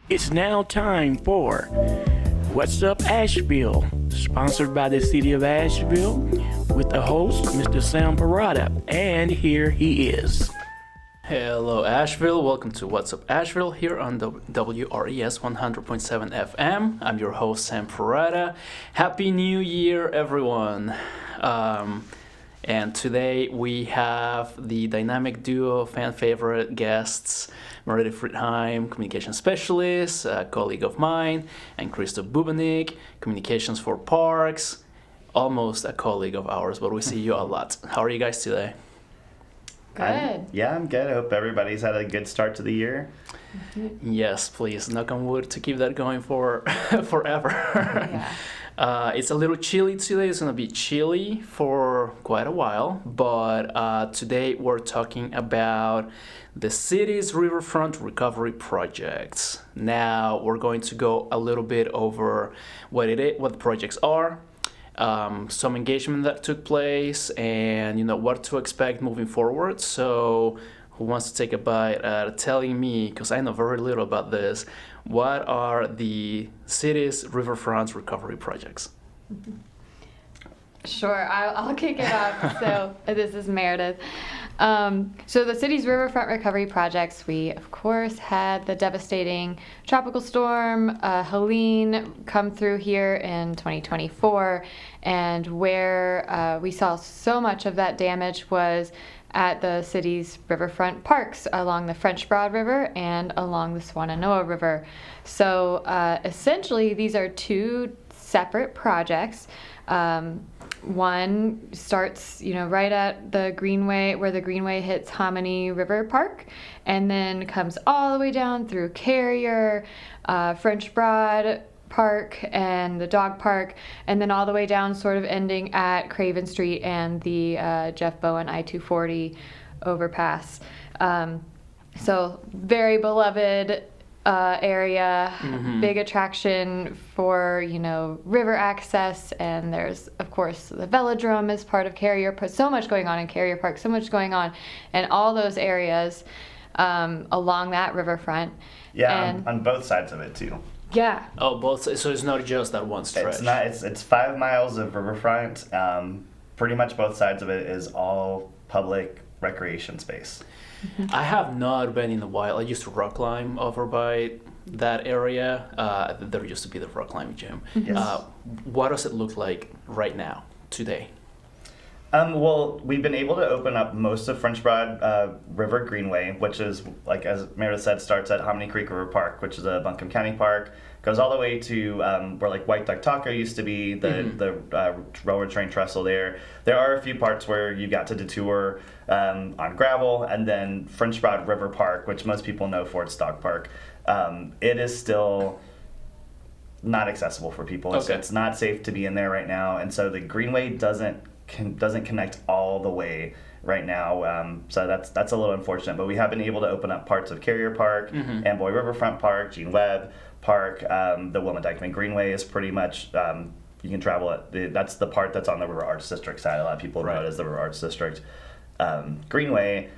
It's now time for What's Up Asheville, sponsored by the City of Asheville, with the host, Mr. Sam Parada, and here he is. Hello Asheville, welcome to What's Up Asheville here on the WRES 100.7 FM. I'm your host Sam Parada. Happy New Year everyone. And today we have the dynamic duo, fan favorite guests, Meredith Friedheim, communication specialist, a colleague of mine, and Christo Bubenik, communications for parks, almost a colleague of ours, but we see you a lot. How are you guys today? Good. I'm good. I hope everybody's had a good start to the year. Yes, please, knock on wood to keep that going for forever. Yeah. It's a little chilly today. It's going to be chilly for quite a while, but today we're talking about the city's Riverfront recovery projects. Now we're going to go a little bit over what the projects are, some engagement that took place, and what to expect moving forward. So who wants to take a bite at telling me, because I know very little about this, what are the city's Riverfront recovery projects? Sure, I'll kick it off. So this is Meredith. So the city's Riverfront recovery projects, we of course had the devastating tropical storm Helene come through here in 2024, and where we saw so much of that damage was at the city's riverfront parks along the French Broad River and along the Swannanoa River. So essentially these are two separate projects. One starts, right at the Greenway, where the Greenway hits Hominy River Park, and then comes all the way down through Carrier, French Broad Park, and the dog park, and then all the way down, sort of ending at Craven Street and the Jeff Bowen I-240 overpass. So very beloved area, big attraction for, river access, and there's, of course, the velodrome is part of Carrier. So much going on in Carrier Park, so much going on in all those areas along that riverfront. Yeah, and on both sides of it too. yeah. Oh, both. So it's not just that one stretch. It's not. It's 5 miles of riverfront. Pretty much both sides of it is all public recreation space. I have not been in a while. I used to rock climb over by that area. There used to be the rock climbing gym. Yes. What does it look like right now, today? Well, we've been able to open up most of French Broad River Greenway, which is, like as Meredith said, starts at Hominy Creek River Park, which is a Buncombe County park, goes all the way to where like White Duck Taco used to be, the railroad train trestle there. There are a few parts where you got to detour on gravel, and then French Broad River Park, which most people know for its dog park. It is still not accessible for people. It's not safe to be in there right now, and so the Greenway doesn't connect all the way right now, so that's a little unfortunate. But we have been able to open up parts of Carrier Park, Amboy Riverfront Park, Gene Webb Park. The Wilma Dykeman Greenway is pretty much you can travel it. That's the part that's on the River Arts District side. A lot of people know it as the River Arts District Greenway.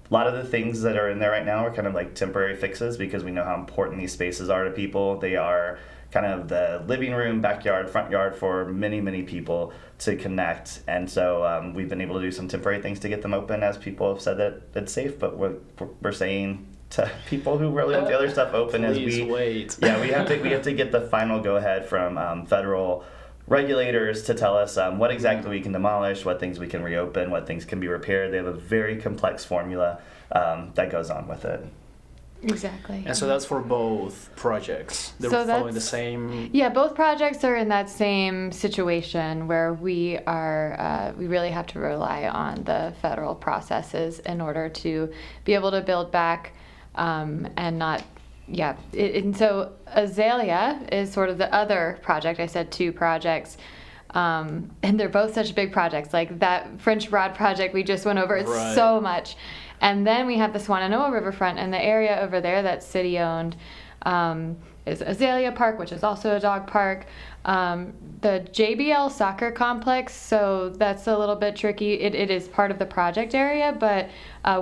A lot of the things that are in there right now are kind of like temporary fixes, because we know how important these spaces are to people. They are kind of the living room, backyard, front yard for many, many people to connect. And so we've been able to do some temporary things to get them open, as people have said that it's safe. But we're saying to people who really want the other stuff open is wait. Yeah, we have to get the final go ahead from federal regulators to tell us what exactly we can demolish, what things we can reopen, what things can be repaired. They have a very complex formula that goes on with it. Exactly. And so that's for both projects. They're following the same. Yeah, both projects are in that same situation where we really have to rely on the federal processes in order to be able to build back, and not. Yeah, and so Azalea is sort of the other project. I said two projects. And they're both such big projects. Like that French Broad project we just went over, it's so much. And then we have the Swannanoa Riverfront, and the area over there that's city-owned. is Azalea Park, which is also a dog park. The JBL soccer complex, so that's a little bit tricky. It is part of the project area, but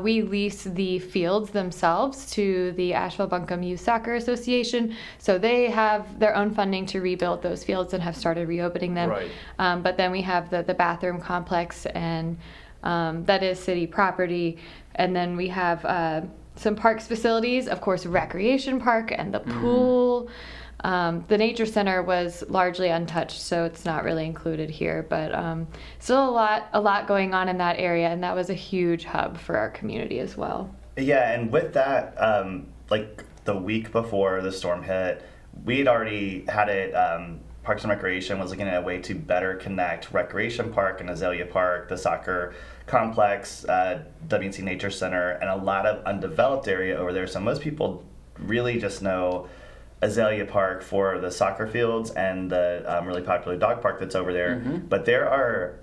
we lease the fields themselves to the Asheville Buncombe Youth Soccer Association. So they have their own funding to rebuild those fields and have started reopening them. Right. But then we have the bathroom complex, and that is city property. And then we have some parks facilities, of course, recreation park and the pool. The nature center was largely untouched, so it's not really included here, but still a lot going on in that area, and that was a huge hub for our community as well. Yeah, and with that, like the week before the storm hit, we'd already had it. Parks and Recreation was looking at a way to better connect Recreation Park and Azalea Park, the soccer complex, WNC Nature Center, and a lot of undeveloped area over there. So most people really just know Azalea Park for the soccer fields and the really popular dog park that's over there. But there are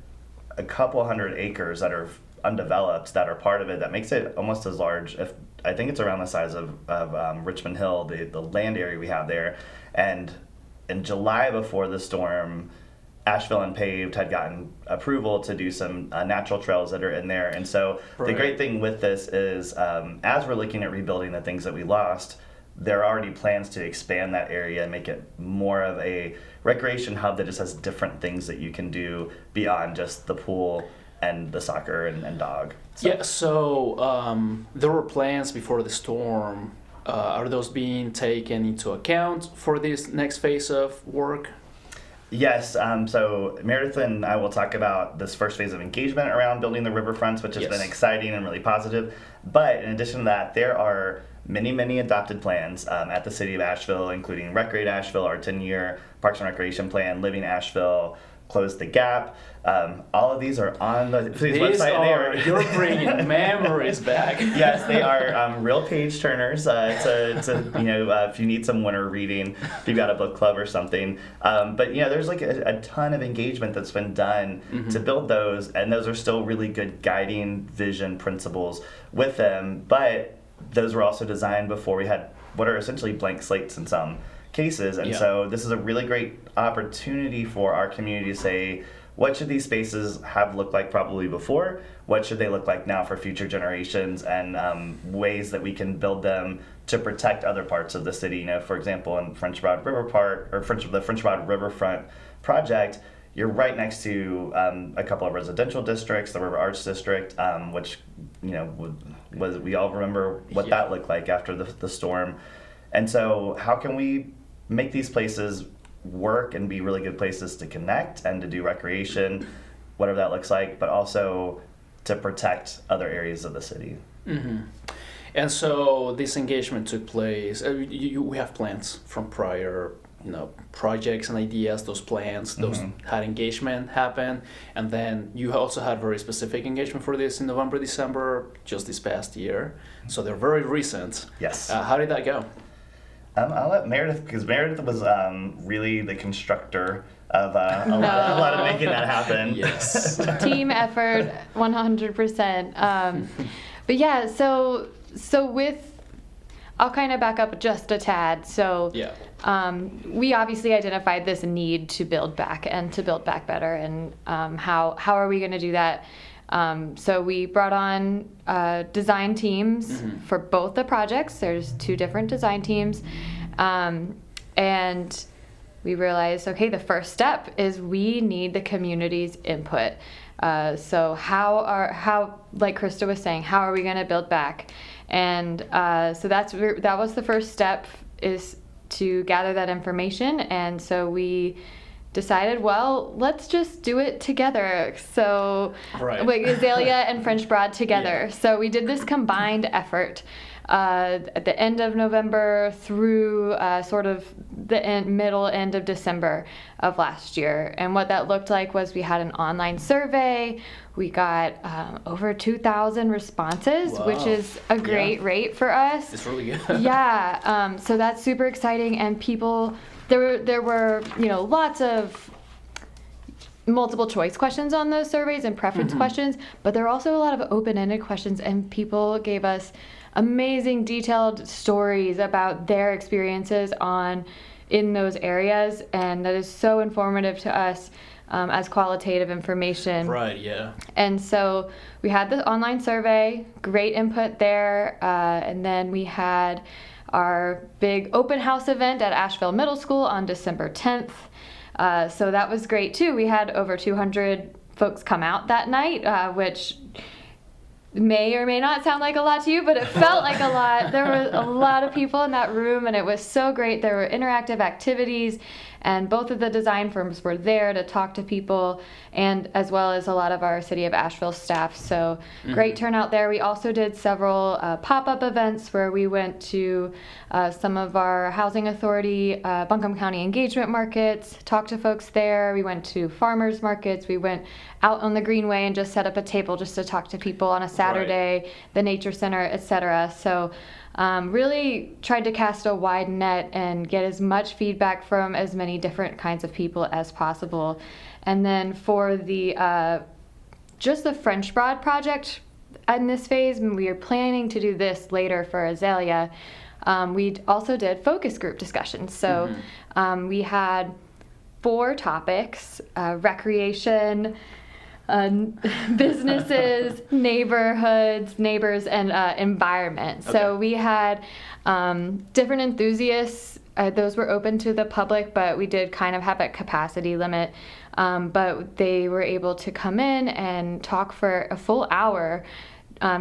a couple hundred acres that are undeveloped that are part of it that makes it almost as large. If I think it's around the size of Richmond Hill, the land area we have there. And in July before the storm, Asheville Unpaved had gotten approval to do some natural trails that are in there. And so the great thing with this is as we're looking at rebuilding the things that we lost, there are already plans to expand that area and make it more of a recreation hub that just has different things that you can do beyond just the pool and the soccer and dog. Yeah, so there were plans before the storm. Are those being taken into account for this next phase of work? Yes, so Meredith and I will talk about this first phase of engagement around building the riverfronts, which has been exciting and really positive. But in addition to that, there are many adopted plans at the City of Asheville, including Recreate Asheville, our 10-year Parks and Recreation plan, Living Asheville, Close the Gap. All of these are on the city's website. You're bringing memories back. Yes, they are real page turners. If you need some winter reading, if you've got a book club or something. But there's like a ton of engagement that's been done to build those, and those are still really good guiding vision principles with them. But those were also designed before we had what are essentially blank slates in some cases, and so this is a really great opportunity for our community to say, what should these spaces have looked like probably before? What should they look like now for future generations? And ways that we can build them to protect other parts of the city. For example, in French Broad River Park or the French Broad Riverfront project, you're right next to a couple of residential districts, the River Arts District, which was we all remember what that looked like after the storm. And so, how can we make these places work and be really good places to connect and to do recreation, whatever that looks like, but also to protect other areas of the city. And so this engagement took place. We have plans from prior, projects and ideas. Those plans, those had engagement happen, and then you also had very specific engagement for this in November, December, just this past year. So they're very recent. Yes. How did that go? I'll let Meredith, because Meredith was really the constructor of a lot of making that happen. Yes. Team effort, 100%. But yeah, so with, I'll kind of back up just a tad. So we obviously identified this need to build back and to build back better. And how are we going to do that? So we brought on design teams for both the projects. There's 2 different design teams. And we realized, okay, the first step is we need the community's input. So how, like Christo was saying, how are we going to build back? And so that was the first step, is to gather that information. And so we decided, well, let's just do it together. So like Azalea and French Broad together. So we did this combined effort at the end of November through sort of the middle end of December of last year. And what that looked like was we had an online survey. We got over 2,000 responses, which is a great rate for us. It's really good. So that's super exciting. And people, there were lots of multiple choice questions on those surveys and preference questions, but there are also a lot of open-ended questions, and people gave us amazing detailed stories about their experiences in those areas, and that is so informative to us as qualitative information. Right, yeah. And so we had the online survey, great input there, and then we had our big open house event at Asheville Middle School on December 10th. So that was great too. We had over 200 folks come out that night, which may or may not sound like a lot to you, but it felt like a lot. There were a lot of people in that room, and it was so great. There were interactive activities, and both of the design firms were there to talk to people, and as well as a lot of our City of Asheville staff. So great turnout there. We also did several pop-up events where we went to some of our housing authority, Buncombe County engagement markets, talked to folks there. We went to farmers markets. We went out on the Greenway and just set up a table just to talk to people on a Saturday, the Nature Center, etc. So really tried to cast a wide net and get as much feedback from as many different kinds of people as possible. And then for the just the French Broad project in this phase, and we are planning to do this later for Azalea, we also did focus group discussions. So we had 4 topics: recreation, businesses, neighborhoods, neighbors, and environment. Okay. So we had different enthusiasts. Those were open to the public, but we did kind of have a capacity limit. But they were able to come in and talk for a full hour,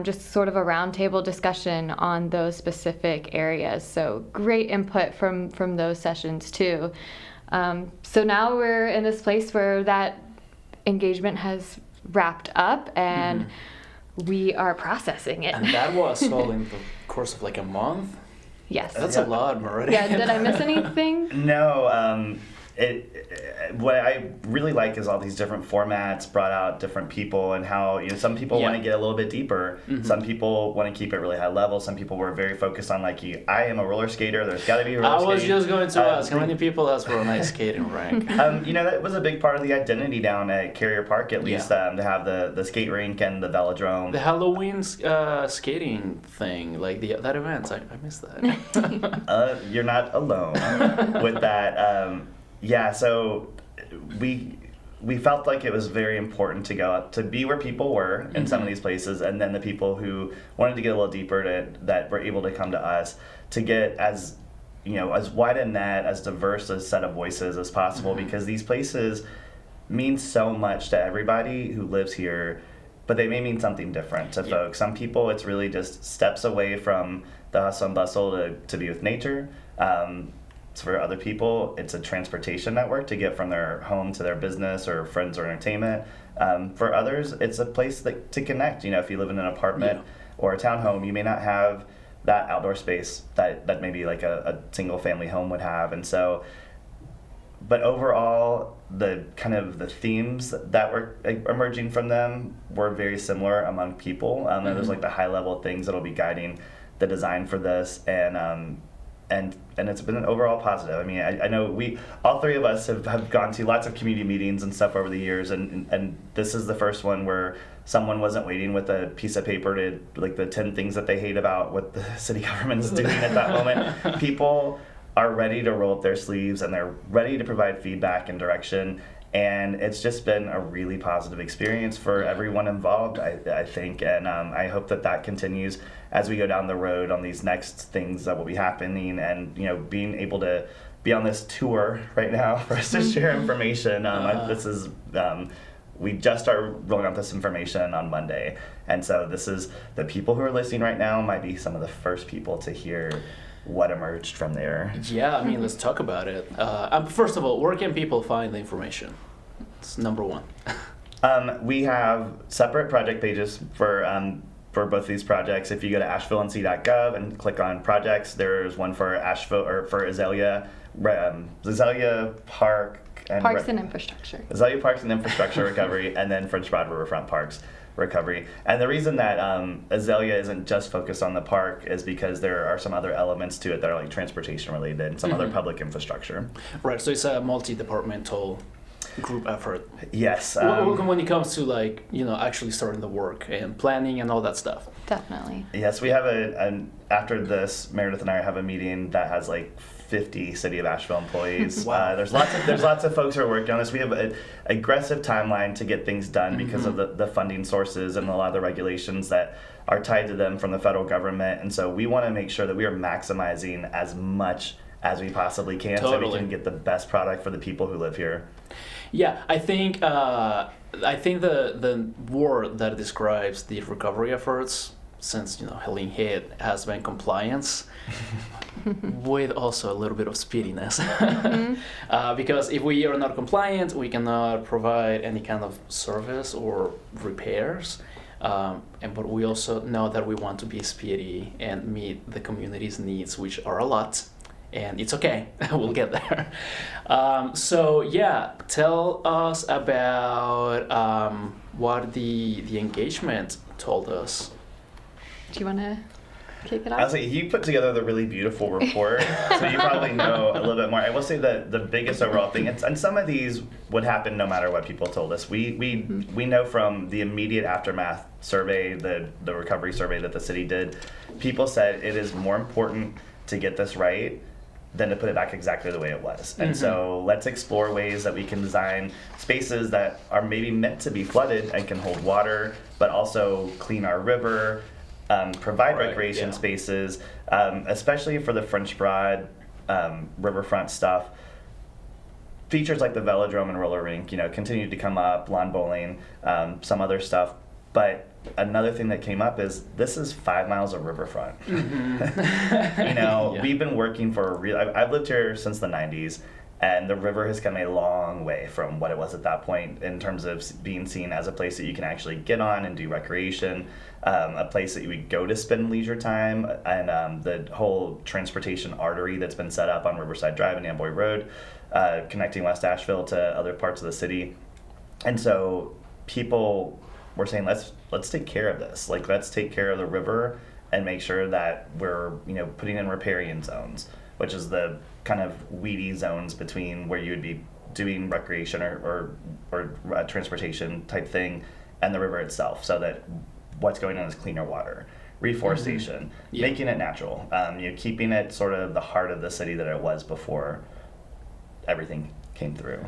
just sort of a roundtable discussion on those specific areas. So great input from those sessions too. So now we're in this place where that engagement has wrapped up, and we are processing it. And that was all in the course of like a month? Yes. That's a lot, Meredith. Yeah, did I miss anything? No, what I really like is all these different formats brought out different people, and how some people want to get a little bit deeper. Some people want to keep it really high level. Some people were very focused on I am a roller skater. There's got to be a roller skating. I was just going to ask, how many people asked for an ice skating rink? That was a big part of the identity down at Carrier Park, at least, to have the skate rink and the velodrome. The Halloween skating thing, like that event, I missed that. You're not alone with that. So we felt like it was very important to go up to be where people were in some of these places, and then the people who wanted to get a little deeper that were able to come to us to get as wide a net, as diverse a set of voices as possible, because these places mean so much to everybody who lives here, but they may mean something different to folks. Some people, it's really just steps away from the hustle and bustle to be with nature. For other people, it's a transportation network to get from their home to their business or friends or entertainment. For others, it's a place to connect. If you live in an apartment or a townhome, you may not have that outdoor space that maybe like a single family home would have. And so, but overall, the kind of the themes that were emerging from them were very similar among people. There's like the high level things that'll be guiding the design for this, and it's been an overall positive. I mean, I know all 3 of us have gone to lots of community meetings and stuff over the years, and this is the first one where someone wasn't waiting with a piece of paper to, like, the 10 things that they hate about what the city government is doing at that moment. People are ready to roll up their sleeves, and they're ready to provide feedback and direction, and it's just been a really positive experience for everyone involved, I think, and I hope that continues as we go down the road on these next things that will be happening, and being able to be on this tour right now for us to share information. This is we just started rolling out this information on Monday, and so this is the people who are listening right now might be some of the first people to hear what emerged from there. Yeah, I mean, let's talk about it. First of all, where can people find the information? It's number one. We have separate project pages for both these projects. If you go to ashevillec.gov and click on projects, there's one for Asheville or for Azalea, Azalea Park and Parks and Infrastructure. Azalea Parks and Infrastructure Recovery, and then French Broad Riverfront Parks Recovery. And the reason that Azalea isn't just focused on the park is because there are some other elements to it that are like transportation related and some other public infrastructure. Right, so it's a multi-departmental group effort. Yes. When it comes to like, actually starting the work and planning and all that stuff. Definitely. Yes, we have after this, Meredith and I have a meeting that has like 50 City of Asheville employees. Wow. There's lots of folks who are working on this. We have an aggressive timeline to get things done because of the funding sources and a lot of the regulations that are tied to them from the federal government. And so we want to make sure that we are maximizing as much as we possibly can so we can get the best product for the people who live here. Yeah, I think the word that describes the recovery efforts since Helene hit has been compliance, with also a little bit of speediness. Because if we are not compliant, we cannot provide any kind of service or repairs. But we also know that we want to be speedy and meet the community's needs, which are a lot. And it's okay, we'll get there. So yeah, tell us about what the engagement told us. Do you want to kick it off? I was like, you put together the really beautiful report, so you probably know a little bit more. I will say that the biggest overall thing, and some of these would happen no matter what people told us. We know from the immediate aftermath survey, the recovery survey that the city did, people said it is more important to get this right than to put it back exactly the way it was. And so let's explore ways that we can design spaces that are maybe meant to be flooded and can hold water, but also clean our river, provide recreation spaces, especially for the French Broad, Riverfront stuff. Features like the velodrome and roller rink, continue to come up, lawn bowling, some other stuff. But another thing that came up is this is 5 miles of riverfront. We've been working for I've lived here since the 90s, and the river has come a long way from what it was at that point in terms of being seen as a place that you can actually get on and do recreation, a place that you would go to spend leisure time, and the whole transportation artery that's been set up on Riverside Drive and Amboy Road, connecting West Asheville to other parts of the city. And so people were saying, let's take care of this. Like, let's take care of the river and make sure that we're putting in riparian zones, which is the kind of weedy zones between where you would be doing recreation or transportation type thing and the river itself, so that what's going on is cleaner water, reforestation, making it natural, keeping it sort of the heart of the city that it was before everything came through.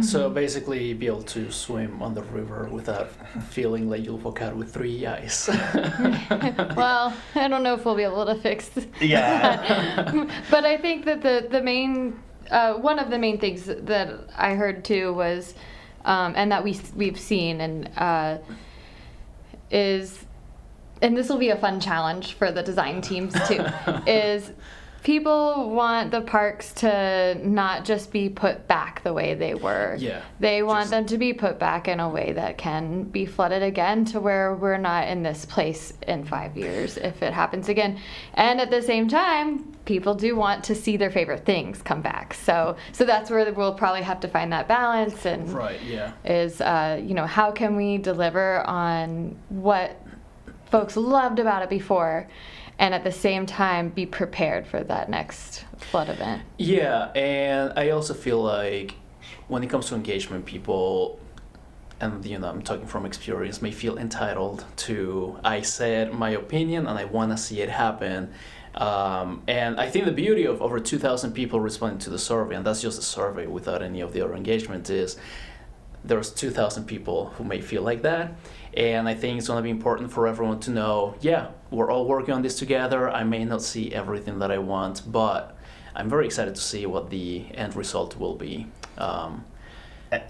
So basically be able to swim on the river without feeling like you'll walk out with 3 eyes. Well, I don't know if we'll be able to fix that. But I think that the main, one of the main things that I heard too was, and that we've seen and is, and this will be a fun challenge for the design teams too, is people want the parks to not just be put back the way they were. Yeah. They want them to be put back in a way that can be flooded again, to where we're not in this place in 5 years if it happens again. And at the same time, people do want to see their favorite things come back. So that's where we'll probably have to find that balance. And is how can we deliver on what folks loved about it before, and at the same time be prepared for that next flood event. Yeah, and I also feel like when it comes to engagement, people, and I'm talking from experience, may feel entitled to, I said my opinion and I want to see it happen. And I think the beauty of over 2,000 people responding to the survey, and that's just a survey without any of the other engagement, is there's 2,000 people who may feel like that. And I think it's going to be important for everyone to know, we're all working on this together. I may not see everything that I want, but I'm very excited to see what the end result will be. And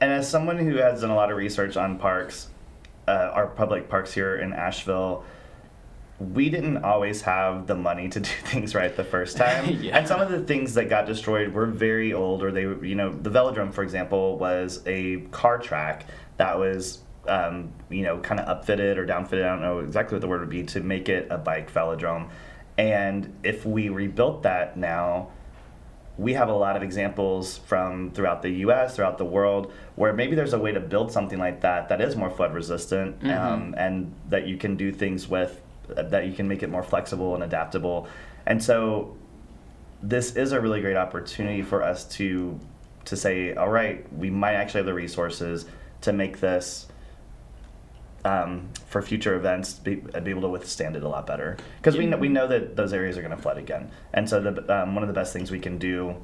as someone who has done a lot of research on parks, our public parks here in Asheville, we didn't always have the money to do things right the first time. And some of the things that got destroyed were very old, or they, the velodrome, for example, was a car track that was kind of upfitted or downfitted, I don't know exactly what the word would be, to make it a bike velodrome. And if we rebuilt that now, we have a lot of examples from throughout the U.S., throughout the world, where maybe there's a way to build something like that is more flood resistant, and that you can do things with, that you can make it more flexible and adaptable. And so this is a really great opportunity for us to to say, all right, we might actually have the resources to make this for future events be able to withstand it a lot better, because we know that those areas are going to flood again, and so one of the best things we can do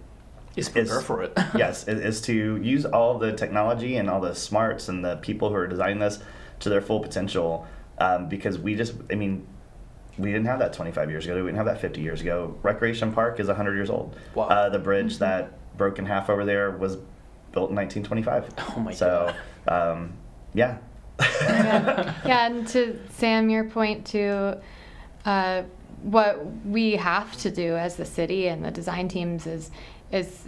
is prepare for it. Yes, is to use all the technology and all the smarts and the people who are designing this to their full potential, because we didn't have that 25 years ago. We didn't have that 50 years ago. Recreation Park is 100 years old. Wow. The bridge that broke in half over there was built in 1925. Oh my God. So, yeah. Yeah, and to Sam, your point too, what we have to do as the city and the design teams is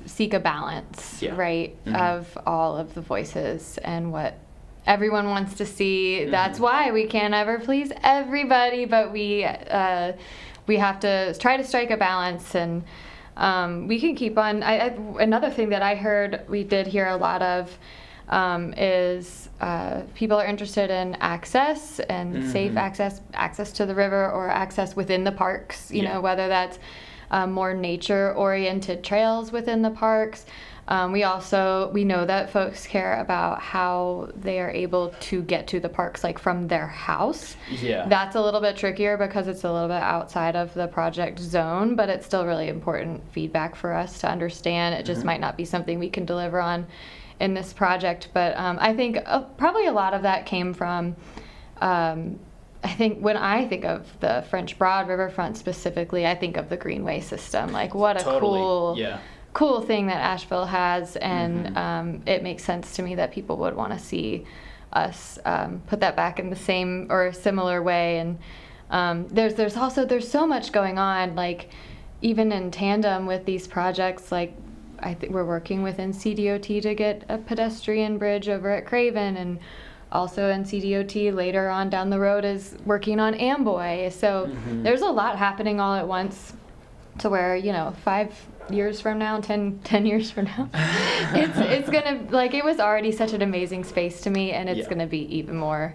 seek a balance, right, of all of the voices and what everyone wants to see. That's why we can't ever please everybody, but we have to try to strike a balance, and we can keep on. Another thing that I heard we did hear a lot of is people are interested in access and safe access to the river, or access within the parks, you know, whether that's more nature-oriented trails within the parks. We know that folks care about how they are able to get to the parks, like from their house. Yeah. That's a little bit trickier because it's a little bit outside of the project zone, but it's still really important feedback for us to understand. It just might not be something we can deliver on in this project, but I think probably a lot of that came from, I think when I think of the French Broad Riverfront specifically, I think of the Greenway system. Like, what a cool thing that Asheville has, and it makes sense to me that people would want to see us put that back in the same or similar way. And there's so much going on, like even in tandem with these projects. Like, I think we're working with NCDOT to get a pedestrian bridge over at Craven, and also NCDOT later on down the road is working on Amboy. So there's a lot happening all at once, to where, 5 years from now, 10 years from now, it's gonna, like, it was already such an amazing space to me, and it's gonna be even more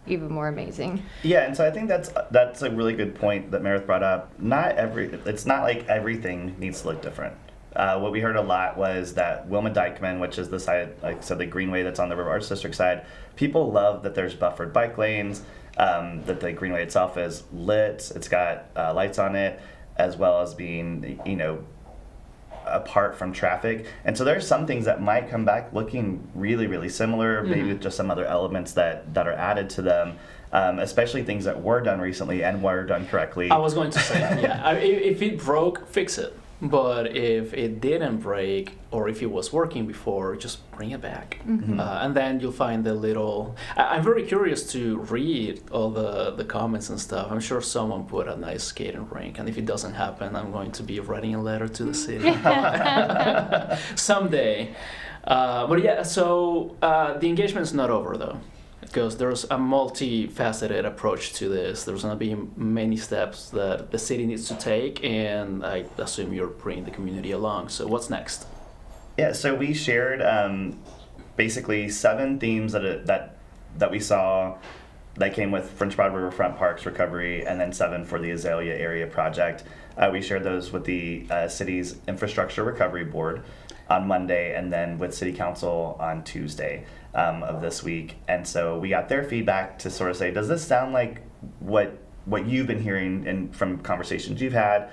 amazing. Yeah, and so I think that's a really good point that Meredith brought up. It's not like everything needs to look different. What we heard a lot was that Wilma Dykeman, which is the side, like I said, the Greenway that's on the River Arts District side, people love that there's buffered bike lanes, that the Greenway itself is lit, it's got lights on it, as well as being, apart from traffic. And so there's some things that might come back looking really, really similar, maybe with just some other elements that are added to them, especially things that were done recently and were done correctly. I was going to say, if it broke, fix it. But if it didn't break, or if it was working before, just bring it back. And then you'll find the little... I'm very curious to read all the comments and stuff. I'm sure someone put a nice skating rink, and if it doesn't happen, I'm going to be writing a letter to the city. Someday. But yeah, so the engagement is not over, though, because there's a multifaceted approach to this. There's going to be many steps that the city needs to take, and I assume you're bringing the community along. So what's next? Yeah, so we shared basically 7 themes that we saw that came with French Broad Riverfront Parks Recovery, and then 7 for the Azalea Area Project. We shared those with the city's Infrastructure Recovery Board on Monday, and then with City Council on Tuesday of this week. And so we got their feedback to sort of say, does this sound like what you've been hearing from conversations you've had?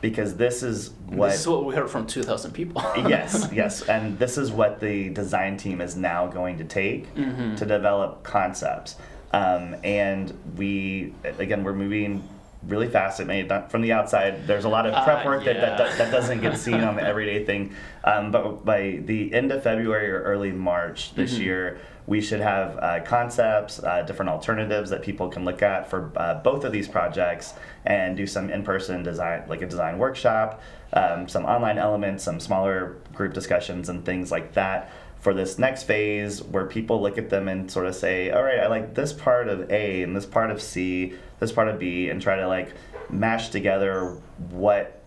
Because this is what we heard from 2,000 people. yes, and this is what the design team is now going to take to develop concepts. And we're moving really fast. It may not from the outside. There's a lot of prep work that doesn't get seen on the everyday thing. But by the end of February or early March this year, we should have concepts, different alternatives that people can look at for both of these projects, and do some in-person design, like a design workshop, some online elements, some smaller group discussions, and things like that for this next phase, where people look at them and sort of say, all right, I like this part of A and this part of C, this part of B, and try to like mash together what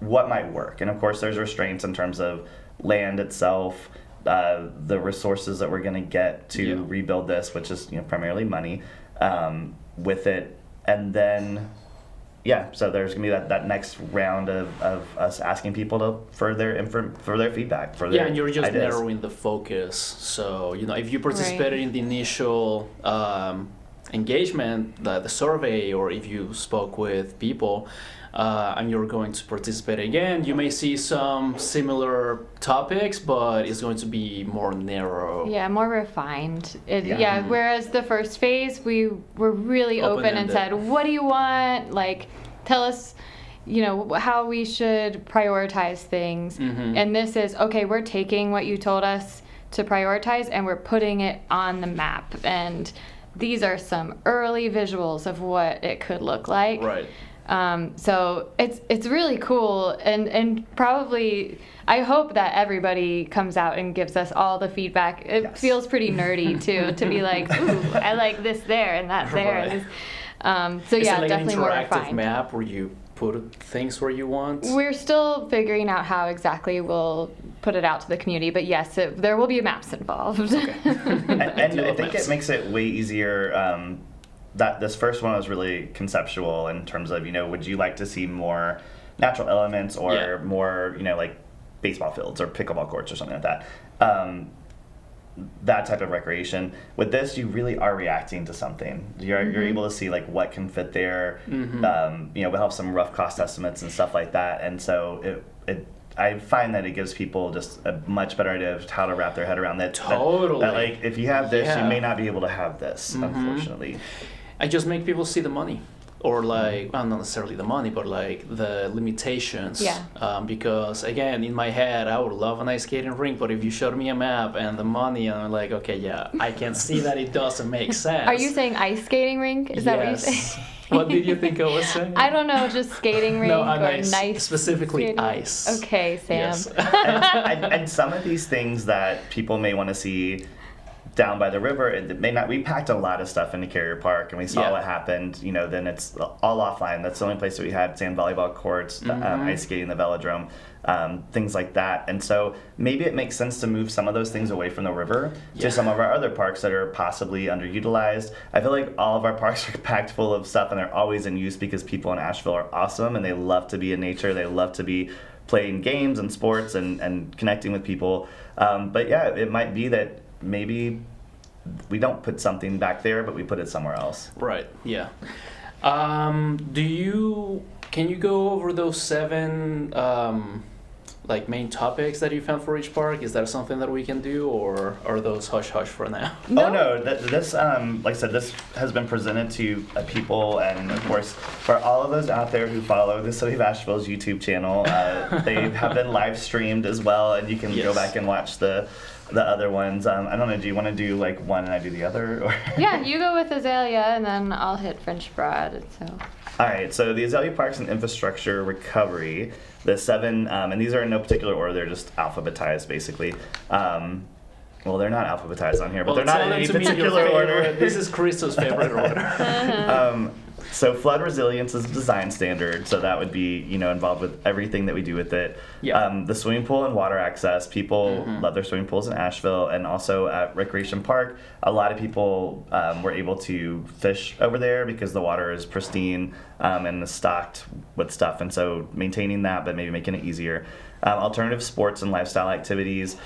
might work. And of course, there's restraints in terms of land itself, the resources that we're going to get to rebuild this, which is primarily money with it. And then yeah, so there's gonna be that next round of us asking people for their feedback, for their and you're just ideas. narrowing the focus. So if you participated in the initial engagement, the survey, or if you spoke with people, and you're going to participate again, you may see some similar topics, but it's going to be more narrow. Yeah, more refined. Whereas the first phase, we were really open and said, what do you want? Like, tell us, how we should prioritize things. And this is, okay, we're taking what you told us to prioritize and we're putting it on the map. And these are some early visuals of what it could look like. Right. So it's really cool, and probably I hope that everybody comes out and gives us all the feedback. It feels pretty nerdy too, to be like, ooh, I like this there and that there. Right. And this, Is it like definitely an more interactive refined. map where you put things where you want? We're still figuring out how exactly we'll put it out to the community, but yes, there will be maps involved. Okay. and I think it makes it way easier. That this first one was really conceptual in terms of, would you like to see more natural elements or more, like baseball fields or pickleball courts or something like that. That type of recreation. With this, you really are reacting to something. You're able to see like what can fit there. We'll have some rough cost estimates and stuff like that. And so I find that it gives people just a much better idea of how to wrap their head around that. Totally. That like, if you have this, you may not be able to have this, unfortunately. I just make people see the money, or like, well, not necessarily the money, but like the limitations. Yeah. Because again, in my head, I would love an ice skating rink, but if you showed me a map and the money, and I'm like, okay, yeah, I can see that it doesn't make sense. Are you saying ice skating rink? Is that what you're saying? What did you think I was saying? I don't know, just skating rink no, or ice, nice. Specifically skating. ice. Okay, Sam. Yes. and some of these things that people may want to see down by the river, it may not. We packed a lot of stuff into Carrier Park, and we saw what happened. Then it's all offline. That's the only place that we had sand volleyball courts, ice skating, the velodrome, things like that. And so maybe it makes sense to move some of those things away from the river to some of our other parks that are possibly underutilized. I feel like all of our parks are packed full of stuff, and they're always in use because people in Asheville are awesome, and they love to be in nature. They love to be playing games and sports and connecting with people. But yeah, it might be that maybe we don't put something back there, but we put it somewhere else. Right. Yeah. Can you go over those 7 like main topics that you found for each park? Is that something that we can do, or are those hush hush for now? No. Oh no, this like I said, this has been presented to people, and of course for all of those out there who follow the City of Asheville's YouTube channel, they have been live streamed as well, and you can go back and watch the other ones. I don't know, do you want to do like one and I do the other? Or? Yeah, you go with Azalea and then I'll hit French Broad. So. All right, so the Azalea Parks and Infrastructure Recovery, the 7, and these are in no particular order, they're just alphabetized basically. Well, they're not alphabetized on here, but they're not in any particular order. This is Christo's favorite order. So flood resilience is a design standard, so that would be, involved with everything that we do with it. Yeah. The swimming pool and water access, people love their swimming pools in Asheville, and also at Recreation Park, a lot of people were able to fish over there because the water is pristine and is stocked with stuff, and so maintaining that, but maybe making it easier. Alternative sports and lifestyle activities,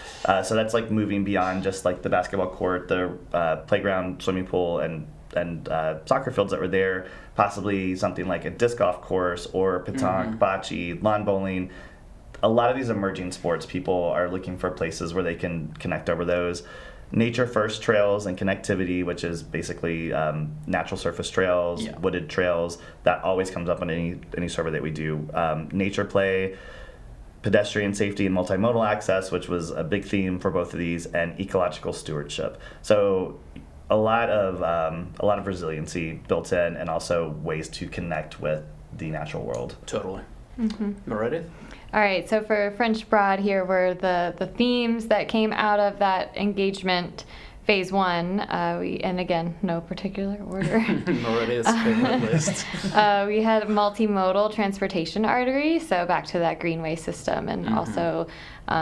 so that's like moving beyond just like the basketball court, the playground, swimming pool, and soccer fields that were there, possibly something like a disc golf course or petanque, bocce, lawn bowling. A lot of these emerging sports, people are looking for places where they can connect over those. Nature first trails and connectivity, which is basically natural surface trails, wooded trails. That always comes up on any survey that we do. Nature play, pedestrian safety and multimodal access, which was a big theme for both of these, and ecological stewardship. So a lot of resiliency built in, and also ways to connect with the natural world. Totally. Meredith? All right, so for French Broad here were the themes that came out of that engagement phase 1. And again, no particular order. Meredith's favorite list. We had multimodal transportation artery, so back to that greenway system, and also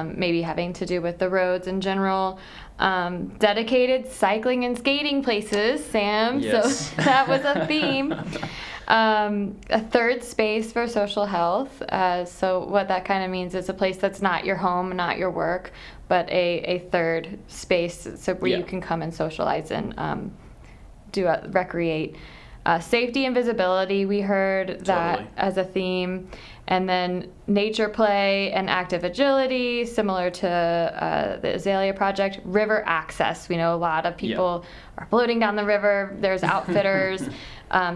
maybe having to do with the roads in general. Dedicated cycling and skating places, Sam. Yes. So that was a theme. A third space for social health. So what that kind of means is a place that's not your home, not your work, but a third space so where you can come and socialize and recreate. Safety and visibility, we heard that as a theme. And then nature play and active agility, similar to the Azalea Project. River access, we know a lot of people are floating down the river. There's outfitters.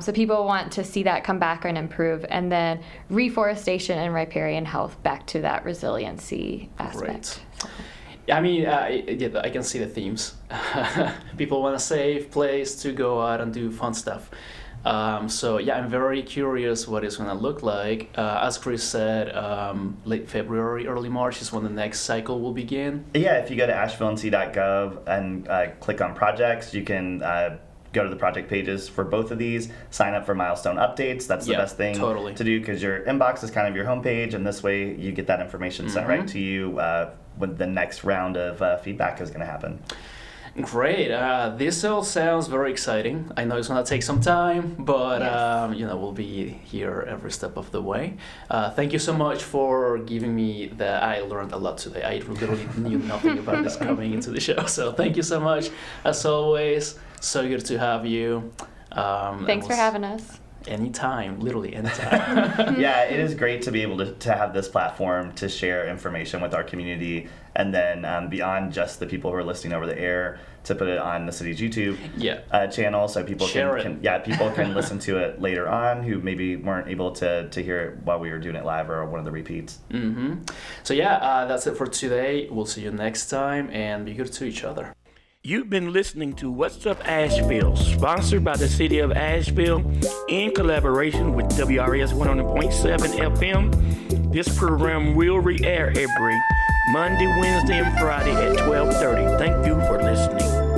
So people want to see that come back and improve. And then reforestation and riparian health, back to that resiliency aspect. Great. I mean, I can see the themes. People want a safe place to go out and do fun stuff. So yeah, I'm very curious what it's gonna look like. As Chris said, late February, early March is when the next cycle will begin. Yeah, if you go to ashevillec.gov and click on projects, you can go to the project pages for both of these, sign up for milestone updates. That's the best thing to do, because your inbox is kind of your homepage, and this way you get that information sent right to you when the next round of feedback is going to happen. Great. This all sounds very exciting. I know it's going to take some time, but we'll be here every step of the way. Thank you so much for giving me I learned a lot today. I literally knew nothing about this coming into the show. So thank you so much. As always, so good to have you. Thanks for having us. Anytime, literally anytime. Yeah, it is great to be able to have this platform to share information with our community, and then beyond just the people who are listening over the air, to put it on the city's YouTube channel, so people can listen to it later on who maybe weren't able to hear it while we were doing it live or one of the repeats. So that's it for today. We'll see you next time, and be good to each other. You've been listening to What's Up Asheville, sponsored by the City of Asheville in collaboration with WRS 100.7 FM. This program will re-air every Monday, Wednesday, and Friday at 12:30. Thank you for listening.